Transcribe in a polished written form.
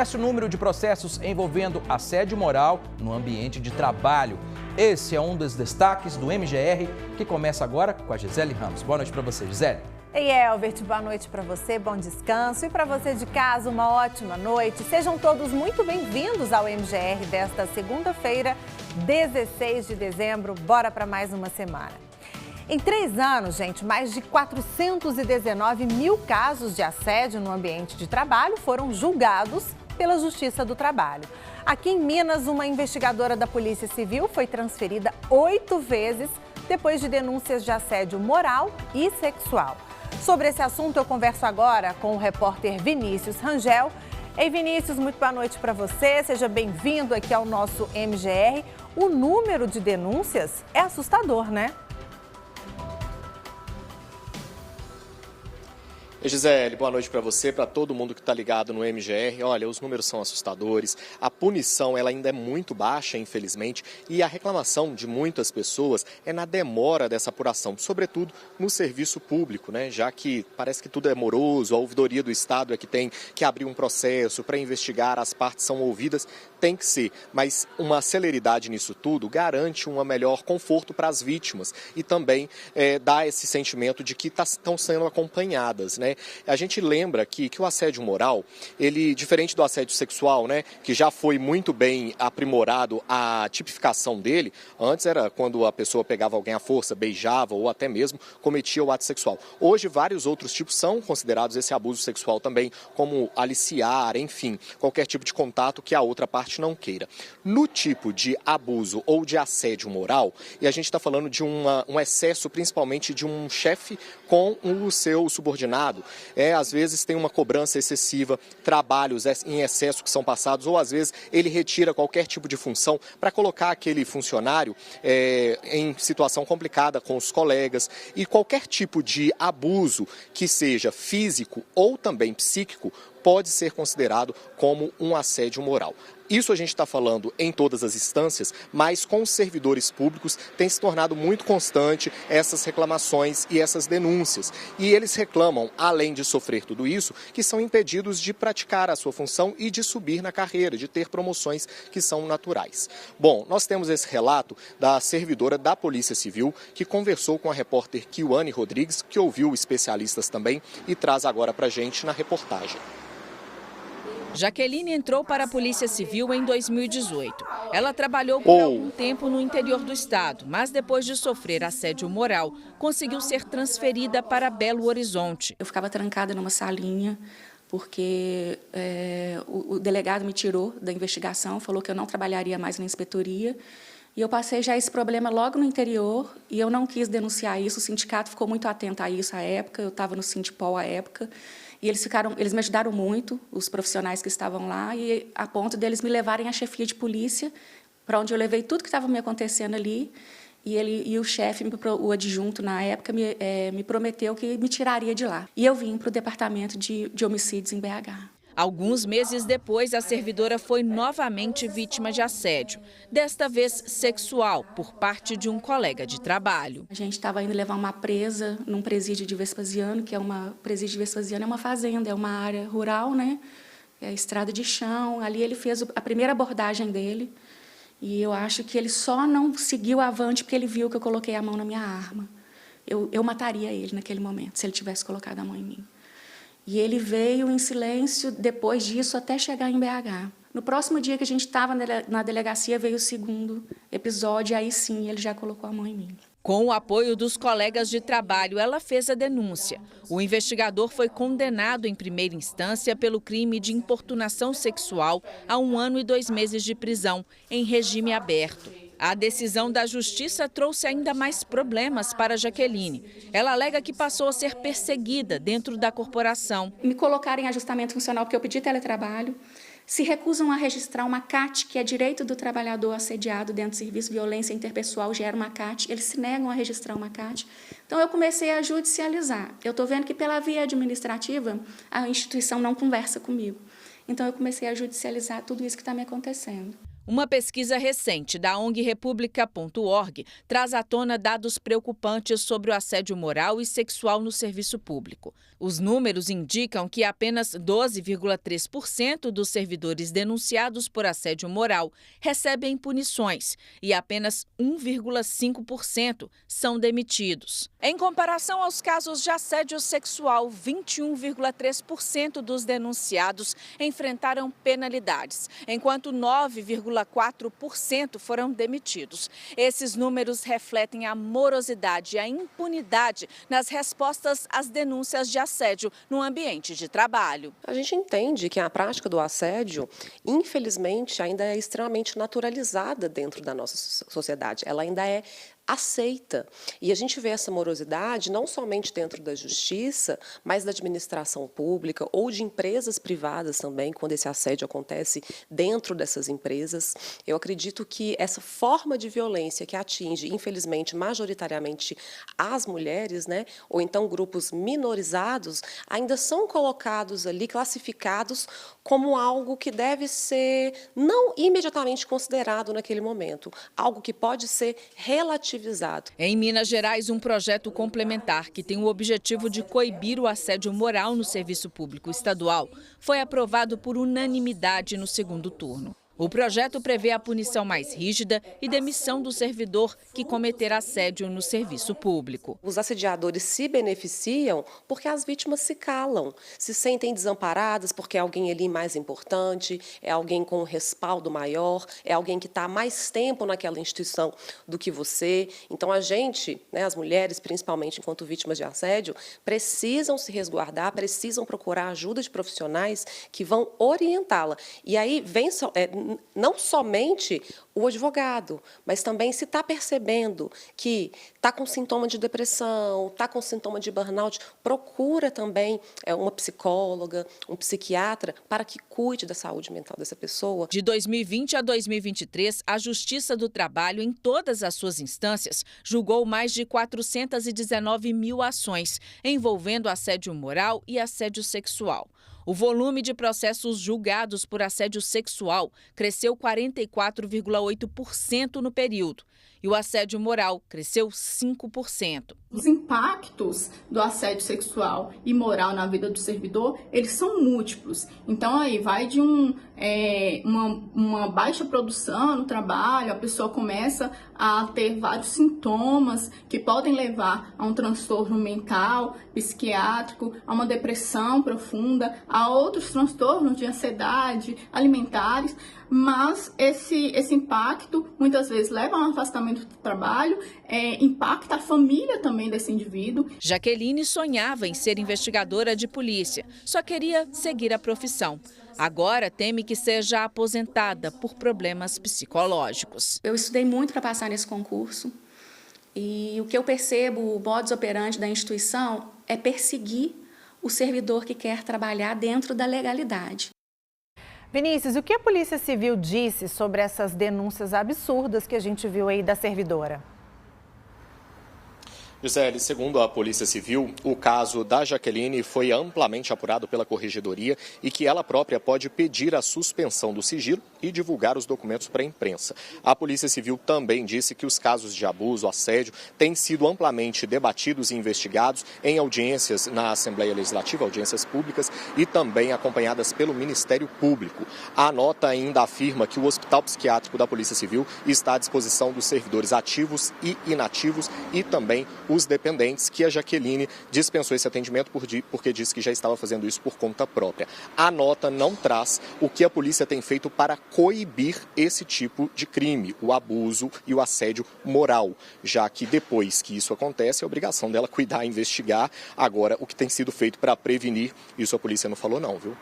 Cresce o número de processos envolvendo assédio moral no ambiente de trabalho. Esse é um dos destaques do MGR, que começa agora com a Gisele Ramos. Boa noite para você, Gisele. Ei, Elbert, boa noite para você, bom descanso. E para você de casa, uma ótima noite. Sejam todos muito bem-vindos ao MGR desta segunda-feira, 16 de dezembro. Bora para mais uma semana. Em 3 anos, gente, mais de 419 mil casos de assédio no ambiente de trabalho foram julgados pela Justiça do Trabalho. Aqui em Minas, uma investigadora da Polícia Civil foi transferida 8 vezes depois de denúncias de assédio moral e sexual. Sobre esse assunto, eu converso agora com o repórter Vinícius Rangel. Ei, Vinícius, muito boa noite para você. Seja bem-vindo aqui ao nosso MGR. O número de denúncias é assustador, né? Gisele, boa noite para você, para todo mundo que está ligado no MGR. Olha, os números são assustadores, a punição ela ainda é muito baixa, infelizmente, e a reclamação de muitas pessoas é na demora dessa apuração, sobretudo no serviço público, né? Já que parece que tudo é moroso, a ouvidoria do Estado é que tem que abrir um processo para investigar, as partes são ouvidas, tem que ser, mas uma celeridade nisso tudo garante um melhor conforto para as vítimas e também dá esse sentimento de que estão sendo acompanhadas, né? A gente lembra que o assédio moral, ele, diferente do assédio sexual, né, que já foi muito bem aprimorado a tipificação dele, antes era quando a pessoa pegava alguém à força, beijava ou até mesmo cometia o ato sexual. Hoje, vários outros tipos são considerados esse abuso sexual também, como aliciar, enfim, qualquer tipo de contato que a outra parte não queira. No tipo de abuso ou de assédio moral, e a gente está falando de um excesso principalmente de um chefe com o seu subordinado, às vezes tem uma cobrança excessiva, trabalhos em excesso que são passados, ou às vezes ele retira qualquer tipo de função para colocar aquele funcionário em situação complicada com os colegas, e qualquer tipo de abuso que seja físico ou também psíquico pode ser considerado como um assédio moral. Isso a gente está falando em todas as instâncias, mas com os servidores públicos tem se tornado muito constante essas reclamações e essas denúncias. E eles reclamam, além de sofrer tudo isso, que são impedidos de praticar a sua função e de subir na carreira, de ter promoções que são naturais. Bom, nós temos esse relato da servidora da Polícia Civil, que conversou com a repórter Kiwane Rodrigues, que ouviu especialistas também e traz agora para a gente na reportagem. Jaqueline entrou para a Polícia Civil em 2018. Ela trabalhou por algum tempo no interior do estado, mas depois de sofrer assédio moral, conseguiu ser transferida para Belo Horizonte. Eu ficava trancada numa salinha, porque o delegado me tirou da investigação, falou que eu não trabalharia mais na inspetoria. E eu passei já esse problema logo no interior e eu não quis denunciar isso. O sindicato ficou muito atento a isso à época, eu estava no Sindipol à época. E eles me ajudaram muito, os profissionais que estavam lá, e a ponto deles me levarem à chefia de polícia, para onde eu levei tudo que estava me acontecendo ali. E o chefe, o adjunto na época, me prometeu que me tiraria de lá. E eu vim para o departamento de homicídios em BH. Alguns meses depois, a servidora foi novamente vítima de assédio, desta vez sexual, por parte de um colega de trabalho. A gente estava indo levar uma presa num presídio de Vespasiano, presídio de Vespasiano é uma fazenda, é uma área rural, né? É estrada de chão. Ali ele fez a primeira abordagem dele e eu acho que ele só não seguiu avante porque ele viu que eu coloquei a mão na minha arma. Eu mataria ele naquele momento, se ele tivesse colocado a mão em mim. E ele veio em silêncio, depois disso, até chegar em BH. No próximo dia que a gente estava na delegacia, veio o segundo episódio, e aí sim, ele já colocou a mão em mim. Com o apoio dos colegas de trabalho, ela fez a denúncia. O investigador foi condenado em primeira instância pelo crime de importunação sexual a 1 ano e 2 meses de prisão, em regime aberto. A decisão da Justiça trouxe ainda mais problemas para Jaqueline. Ela alega que passou a ser perseguida dentro da corporação. Me colocaram em ajustamento funcional porque eu pedi teletrabalho. Se recusam a registrar uma CAT, que é direito do trabalhador assediado dentro do serviço, violência interpessoal gera uma CAT, eles se negam a registrar uma CAT. Então, eu comecei a judicializar. Eu estou vendo que, pela via administrativa, a instituição não conversa comigo. Então, eu comecei a judicializar tudo isso que está me acontecendo. Uma pesquisa recente da ONG República.org traz à tona dados preocupantes sobre o assédio moral e sexual no serviço público. Os números indicam que apenas 12,3% dos servidores denunciados por assédio moral recebem punições e apenas 1,5% são demitidos. Em comparação aos casos de assédio sexual, 21,3% dos denunciados enfrentaram penalidades, enquanto 9,4% foram demitidos. Esses números refletem a morosidade e a impunidade nas respostas às denúncias de assédio no ambiente de trabalho. A gente entende que a prática do assédio, infelizmente, ainda é extremamente naturalizada dentro da nossa sociedade. Ela ainda é aceita. E a gente vê essa morosidade não somente dentro da justiça, mas da administração pública ou de empresas privadas também, quando esse assédio acontece dentro dessas empresas. Eu acredito que essa forma de violência que atinge, infelizmente, majoritariamente as mulheres, né, ou então grupos minorizados, ainda são colocados ali, classificados como algo que deve ser não imediatamente considerado naquele momento, algo que pode ser relativizado. Em Minas Gerais, um projeto complementar que tem o objetivo de coibir o assédio moral no serviço público estadual foi aprovado por unanimidade no segundo turno. O projeto prevê a punição mais rígida e demissão do servidor que cometer assédio no serviço público. Os assediadores se beneficiam porque as vítimas se calam, se sentem desamparadas porque é alguém ali mais importante, é alguém com um respaldo maior, é alguém que está há mais tempo naquela instituição do que você. Então a gente, né, as mulheres, principalmente enquanto vítimas de assédio, precisam se resguardar, precisam procurar ajuda de profissionais que vão orientá-la. E aí vem não somente o advogado, mas também se está percebendo que está com sintoma de depressão, está com sintoma de burnout, procura também uma psicóloga, um psiquiatra, para que cuide da saúde mental dessa pessoa. De 2020 a 2023, a Justiça do Trabalho, em todas as suas instâncias, julgou mais de 419 mil ações, envolvendo assédio moral e assédio sexual. O volume de processos julgados por assédio sexual cresceu 44,8% no período e o assédio moral cresceu 5%. Os impactos do assédio sexual e moral na vida do servidor, eles são múltiplos. Então, aí vai de uma baixa produção no trabalho, a pessoa começa a ter vários sintomas que podem levar a um transtorno mental, psiquiátrico, a uma depressão profunda, a outros transtornos de ansiedade, alimentares, mas esse impacto muitas vezes leva a um afastamento do trabalho, impacta a família também desse indivíduo. Jaqueline sonhava em ser investigadora de polícia, só queria seguir a profissão. Agora teme que seja aposentada por problemas psicológicos. Eu estudei muito para passar nesse concurso e o que eu percebo, o modus operandi da instituição é perseguir o servidor que quer trabalhar dentro da legalidade. Vinícius, o que a Polícia Civil disse sobre essas denúncias absurdas que a gente viu aí da servidora? Gisele, segundo a Polícia Civil, o caso da Jaqueline foi amplamente apurado pela Corregedoria e que ela própria pode pedir a suspensão do sigilo e divulgar os documentos para a imprensa. A Polícia Civil também disse que os casos de abuso, assédio, têm sido amplamente debatidos e investigados em audiências na Assembleia Legislativa, audiências públicas e também acompanhadas pelo Ministério Público. A nota ainda afirma que o Hospital Psiquiátrico da Polícia Civil está à disposição dos servidores ativos e inativos e também os dependentes, que a Jaqueline dispensou esse atendimento porque disse que já estava fazendo isso por conta própria. A nota não traz o que a polícia tem feito para coibir esse tipo de crime, o abuso e o assédio moral, já que depois que isso acontece, é obrigação dela cuidar, investigar. Agora, o que tem sido feito para prevenir, isso a polícia não falou não, viu?